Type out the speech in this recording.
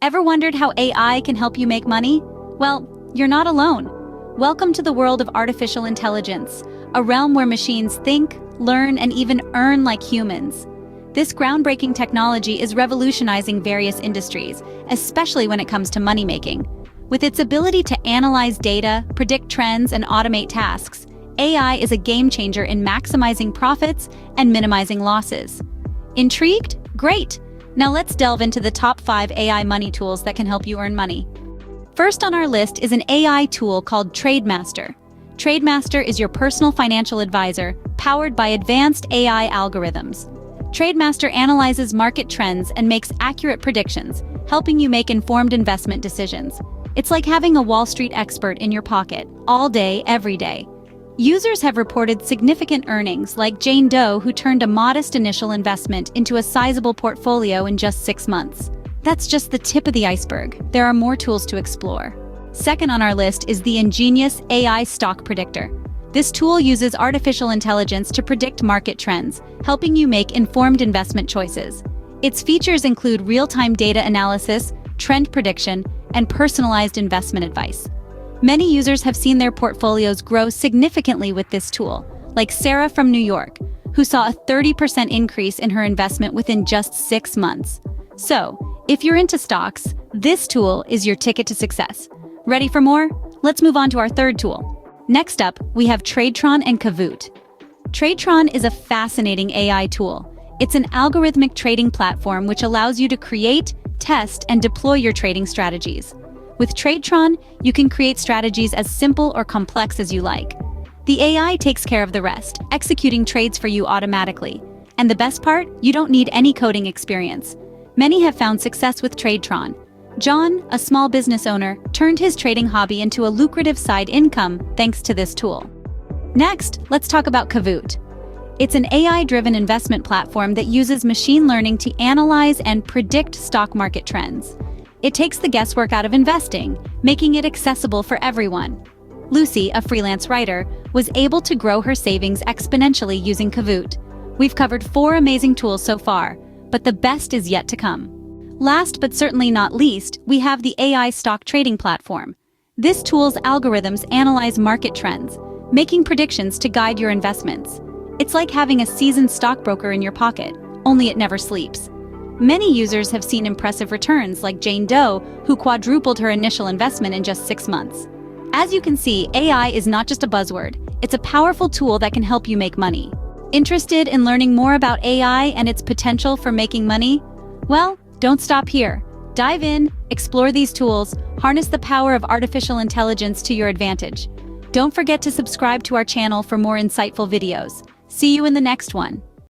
Ever wondered how AI can help you make money? Well, you're not alone. Welcome to the world of artificial intelligence, a realm where machines think, learn, and even earn like humans. This groundbreaking technology is revolutionizing various industries, especially when it comes to money making. With its ability to analyze data, predict trends, and automate tasks, AI is a game changer in maximizing profits and minimizing losses. Intrigued? Great! Now let's delve into the top 5 AI money tools that can help you earn money. First on our list is an AI tool called TradeMaster. TradeMaster is your personal financial advisor, powered by advanced AI algorithms. TradeMaster analyzes market trends and makes accurate predictions, helping you make informed investment decisions. It's like having a Wall Street expert in your pocket, all day, every day. Users have reported significant earnings, like Jane Doe, who turned a modest initial investment into a sizable portfolio in just 6 months. That's just the tip of the iceberg. There are more tools to explore. Second on our list is the ingenious AI Stock Predictor. This tool uses artificial intelligence to predict market trends, helping you make informed investment choices. Its features include real-time data analysis, trend prediction, and personalized investment advice. Many users have seen their portfolios grow significantly with this tool, like Sarah from New York, who saw a 30% increase in her investment within just 6 months. So, if you're into stocks, this tool is your ticket to success. Ready for more? Let's move on to our third tool. Next up, we have Tradetron and Kahoot. Tradetron is a fascinating AI tool. It's an algorithmic trading platform which allows you to create, test, and deploy your trading strategies. With Tradetron, you can create strategies as simple or complex as you like. The AI takes care of the rest, executing trades for you automatically. And the best part, you don't need any coding experience. Many have found success with Tradetron. John, a small business owner, turned his trading hobby into a lucrative side income thanks to this tool. Next, let's talk about Kahoot. It's an AI-driven investment platform that uses machine learning to analyze and predict stock market trends. It takes the guesswork out of investing, making it accessible for everyone. Lucy, a freelance writer, was able to grow her savings exponentially using Kahoot. We've covered 4 amazing tools so far, but the best is yet to come. Last but certainly not least, we have the AI stock trading platform. This tool's algorithms analyze market trends, making predictions to guide your investments. It's like having a seasoned stockbroker in your pocket, only it never sleeps. Many users have seen impressive returns, like Jane Doe, who quadrupled her initial investment in just 6 months. As you can see, AI is not just a buzzword. It's a powerful tool that can help you make money. Interested in learning more about AI and its potential for making money? Well, don't stop here. Dive in, explore these tools, harness the power of artificial intelligence to your advantage. Don't forget to subscribe to our channel for more insightful videos. See you in the next one.